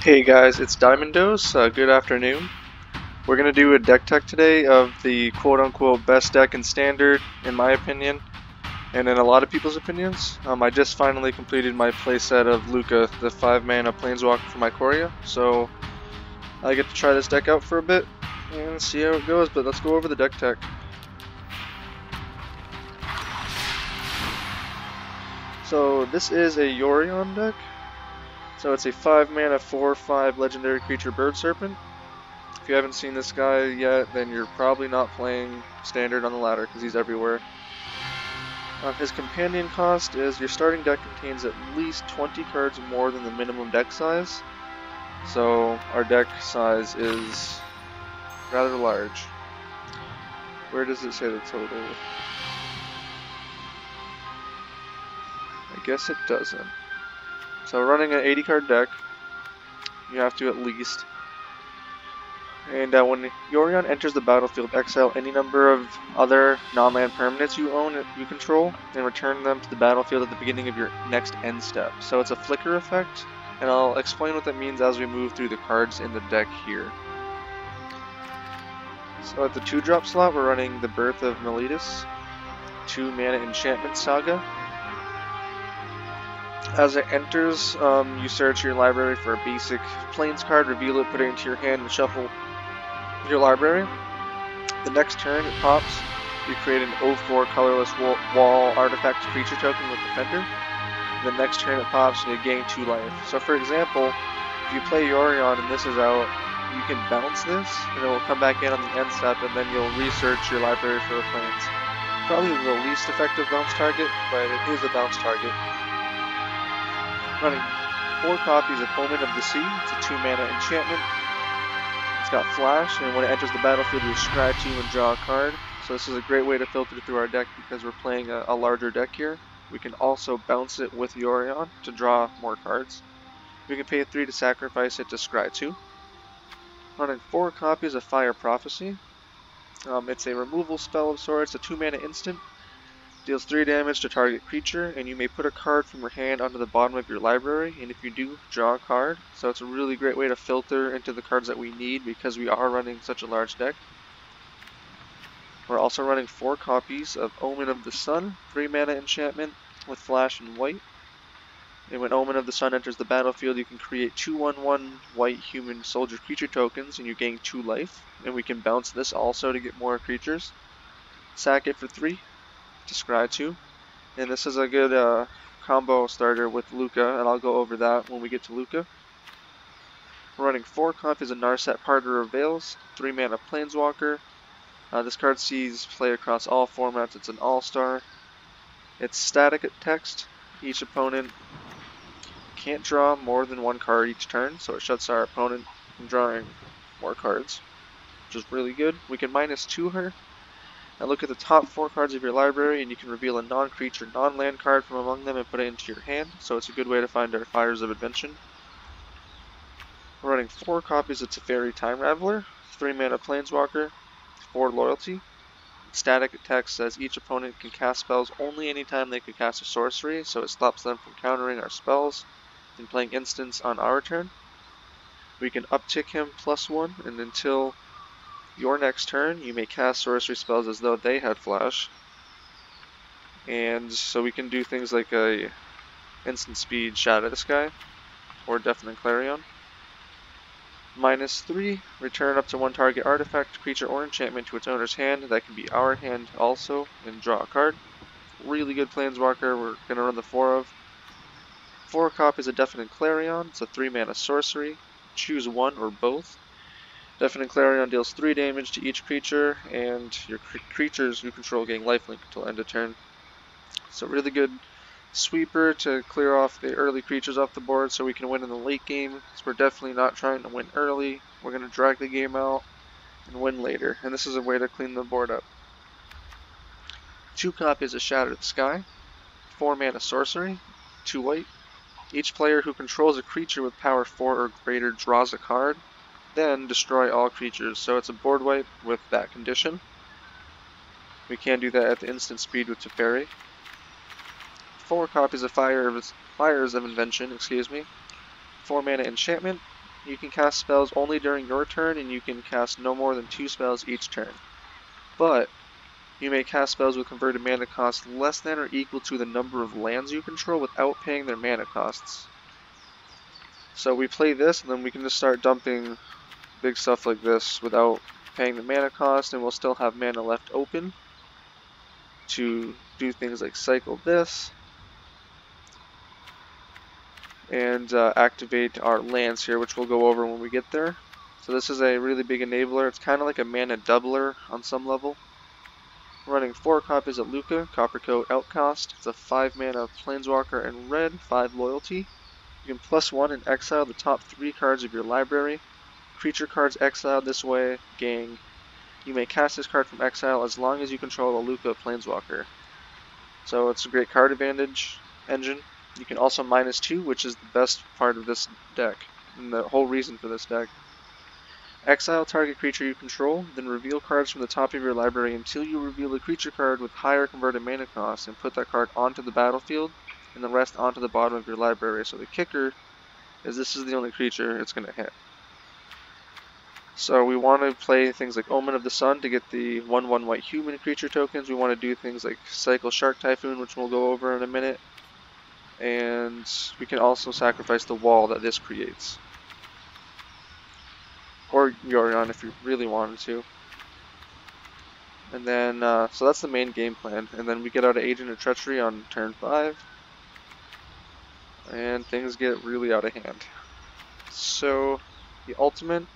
Hey guys, it's Diamondos. Good afternoon. We're going to do a deck tech today of the quote-unquote best deck in Standard, in my opinion, and in a lot of people's opinions. I just finally completed my playset of Lukka, the 5-mana Planeswalker for my Ikoria, so I get to try this deck out for a bit and see how it goes, but let's go over the deck tech. So this is a Yorion deck. So it's a 5-mana 4/5 legendary creature Bird Serpent. If you haven't seen this guy yet, then you're probably not playing Standard on the ladder because he's everywhere. His companion cost is your starting deck contains at least 20 cards more than the minimum deck size. So our deck size is rather large. Where does it say the total? I guess it doesn't. So running an 80 card deck, you have to at least. And when Yorion enters the battlefield, exile any number of other non-land permanents you own, you control, and return them to the battlefield at the beginning of your next end step. So it's a flicker effect, and I'll explain what that means as we move through the cards in the deck here. So at the 2-drop slot, we're running the Birth of Meletis, 2-mana enchantment saga. As it enters, you search your library for a basic Plains card, reveal it, put it into your hand, and shuffle your library. The next turn it pops, you create an 0/4 colorless wall artifact creature token with Defender. The next turn it pops and you gain 2 life. So for example, if you play Yorion and this is out, you can bounce this and it will come back in on the end step, and then you'll research your library for a Plains. Probably the least effective bounce target, but it is a bounce target. Running 4 copies of Omen of the Sea. It's a 2-mana enchantment. It's got flash, and when it enters the battlefield, you scry 2 and draw a card. So this is a great way to filter through our deck because we're playing a larger deck here. We can also bounce it with Yorion to draw more cards. We can pay 3 to sacrifice it to scry 2. Running 4 copies of Fire Prophecy. It's a removal spell of sorts, a 2-mana instant. Deals 3 damage to target creature, and you may put a card from your hand onto the bottom of your library, and if you do, draw a card. So it's a really great way to filter into the cards that we need because we are running such a large deck. We're also running 4 copies of Omen of the Sun, 3-mana enchantment with flash and white. And when Omen of the Sun enters the battlefield, you can create 2/1/1 white human soldier creature tokens, and you gain 2 life. And we can bounce this also to get more creatures. Sack it for 3. To scry 2, and this is a good combo starter with Lukka, and I'll go over that when we get to Lukka. We're running 4 copies of Narset, Parter of Veils, 3-mana Planeswalker. This card sees play across all formats. It's an all-star. It's static at text. Each opponent can't draw more than 1 card each turn, so it shuts our opponent from drawing more cards, which is really good. We can -2 her. Now look at the top 4 cards of your library, and you can reveal a non-creature, non-land card from among them and put it into your hand, so it's a good way to find our Fires of Invention. We're running 4 copies of Teferi Time Raveler, 3-mana Planeswalker, 4 loyalty. Static text says each opponent can cast spells only anytime they can cast a sorcery, so it stops them from countering our spells and playing instants on our turn. We can uptick him +1, and until your next turn, you may cast sorcery spells as though they had flash. And so we can do things like a instant speed Shatter the Sky or Deafening Clarion. -3, return up to 1 target artifact, creature, or enchantment to its owner's hand. That can be our hand also, and draw a card. Really good Planeswalker we're going to run the 4 of. 4 copies of Deafening Clarion. It's a 3-mana sorcery. Choose 1 or both. Deafening Clarion deals 3 damage to each creature, and your creatures you control gain lifelink until end of turn. So really good sweeper to clear off the early creatures off the board so we can win in the late game, because we're definitely not trying to win early. We're going to drag the game out and win later, and this is a way to clean the board up. 2 copies of Shatter the Sky, 4-mana sorcery, 2 white. Each player who controls a creature with power 4 or greater draws a card. Then destroy all creatures, so it's a board wipe with that condition. We can do that at the instant speed with Teferi. 4 copies of Fires of Invention, 4-mana enchantment, You can cast spells only during your turn, and you can cast no more than 2 spells each turn. But you may cast spells with converted mana cost less than or equal to the number of lands you control without paying their mana costs. So we play this, and then we can just start dumping big stuff like this without paying the mana cost, and we'll still have mana left open to do things like cycle this and activate our lands here, which we'll go over when we get there. So this is a really big enabler. It's kind of like a mana doubler on some level. We're running 4 copies of Lukka, Coppercoat, Outcast. It's a 5 mana Planeswalker in red, 5 loyalty. You can +1 and exile the top 3 cards of your library. Creature cards exiled this way, gang. You may cast this card from exile as long as you control a Lukka Planeswalker. So it's a great card advantage engine. You can also -2, which is the best part of this deck, and the whole reason for this deck. Exile target creature you control, then reveal cards from the top of your library until you reveal a creature card with higher converted mana cost, and put that card onto the battlefield, and the rest onto the bottom of your library. So the kicker is this is the only creature it's going to hit. So we want to play things like Omen of the Sun to get the 1/1 white human creature tokens. We want to do things like cycle Shark Typhoon, which we'll go over in a minute. And we can also sacrifice the wall that this creates. Or Yorion if you really wanted to. And then, so that's the main game plan. And then we get out of Agent of Treachery on turn 5. And things get really out of hand. So, the ultimate.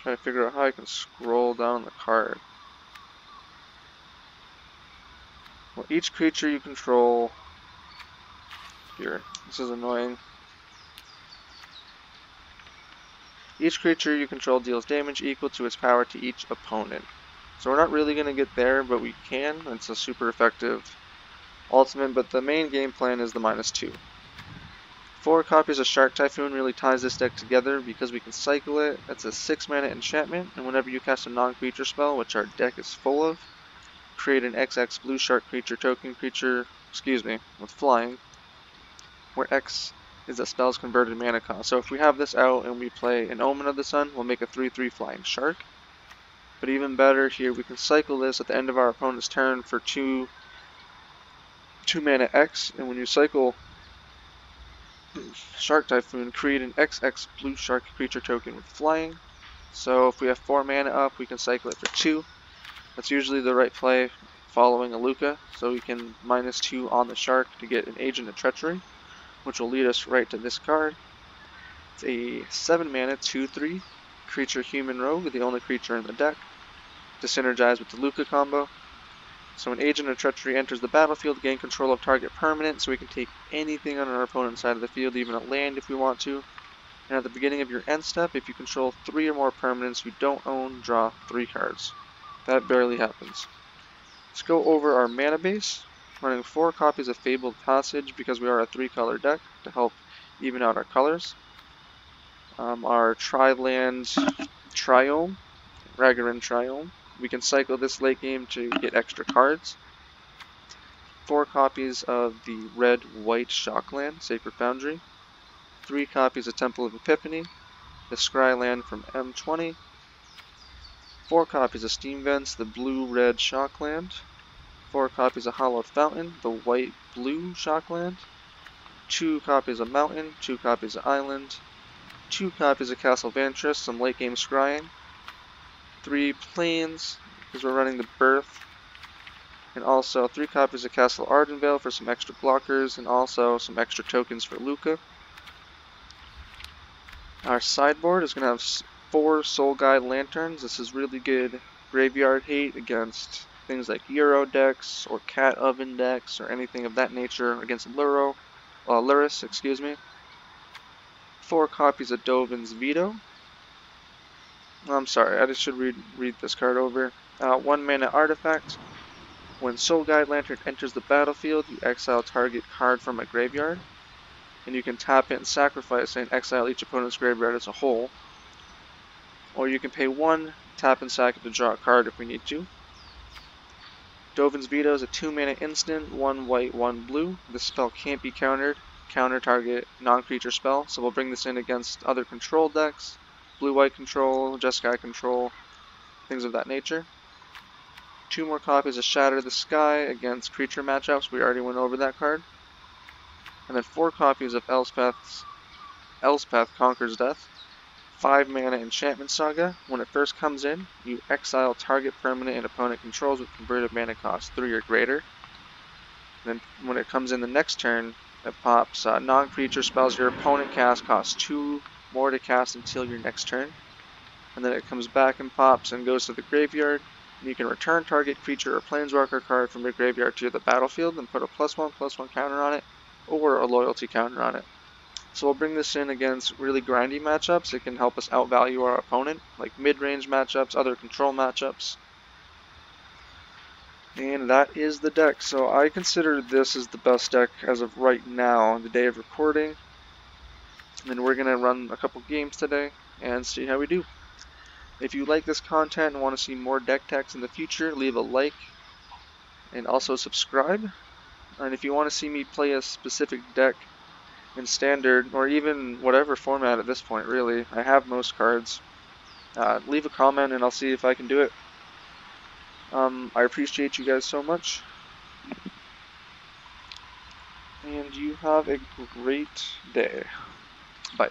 Trying to figure out how I can scroll down the card. Well, each creature you control. Here, this is annoying. Each creature you control deals damage equal to its power to each opponent. So we're not really going to get there, but we can. It's a super effective ultimate, but the main game plan is the -2. 4 copies of Shark Typhoon really ties this deck together because we can cycle it. It's a 6 mana enchantment, and whenever you cast a non-creature spell, which our deck is full of, create an XX blue shark creature token with flying, where X is that spell's converted mana cost. So if we have this out and we play an Omen of the Sun, we'll make a 3/3 flying shark. But even better here, we can cycle this at the end of our opponent's turn for 2 mana X, and when you cycle Shark Typhoon, create an XX blue shark creature token with flying. So if we have 4 mana up, we can cycle it for 2. That's usually the right play following a Lukka, so we can -2 on the shark to get an Agent of Treachery, which will lead us right to this card. It's a 7 mana 2/3 creature human rogue, the only creature in the deck, to synergize with the Lukka combo. So when Agent of Treachery enters the battlefield, gain control of target permanent, so we can take anything on our opponent's side of the field, even a land if we want to. And at the beginning of your end step, if you control 3 or more permanents you don't own, draw 3 cards. That barely happens. Let's go over our mana base. Running 4 copies of Fabled Passage because we are a 3-color deck to help even out our colors. Our Tri-land Triome, Raugrin Triome. We can cycle this late game to get extra cards. 4 copies of the red-white Shockland, Sacred Foundry. 3 copies of Temple of Epiphany, the Scryland from M20. 4 copies of Steam Vents, the blue-red Shockland. 4 copies of Hallowed Fountain, the white-blue Shockland. 2 copies of Mountain, 2 copies of Island. 2 copies of Castle Vantress, some late-game scrying. 3 planes, because we're running the Birth, and also 3 copies of Castle Ardenvale for some extra blockers, and also some extra tokens for Lukka. Our sideboard is going to have 4 Soul Guide Lanterns. This is really good graveyard hate against things like Euro decks, or Cat Oven decks, or anything of that nature against Luris, 4 copies of Dovin's Veto. I'm sorry, I just should read this card over. 1 mana artifact. When Soul Guide Lantern enters the battlefield, you exile target card from a graveyard. And you can tap it and sacrifice and exile each opponent's graveyard as a whole. Or you can pay 1, tap and sack it to draw a card if we need to. Dovin's Veto is a 2-mana instant, 1 white, 1 blue. This spell can't be countered. Counter target non-creature spell, so we'll bring this in against other control decks. Blue-white control, Jeskai control, things of that nature. 2 more copies of Shatter the Sky against creature matchups. We already went over that card. And then 4 copies of Elspeth Conquers Death. 5 mana Enchantment Saga. When it first comes in, you exile target permanent and opponent controls with converted mana cost 3 or greater. And then when it comes in the next turn, it pops non-creature spells your opponent cast cost 2 more to cast until your next turn. And then it comes back and pops and goes to the graveyard. And you can return target creature or planeswalker card from your graveyard to the battlefield and put a +1/+1 counter on it, or a loyalty counter on it. So we'll bring this in against really grindy matchups. It can help us outvalue our opponent, like mid-range matchups, other control matchups. And that is the deck. So I consider this as the best deck as of right now, on the day of recording. And then we're going to run a couple games today and see how we do. If you like this content and want to see more deck techs in the future, leave a like and also subscribe. And if you want to see me play a specific deck in standard or even whatever format at this point, really, I have most cards, leave a comment and I'll see if I can do it. I appreciate you guys so much, and you have a great day. Bye.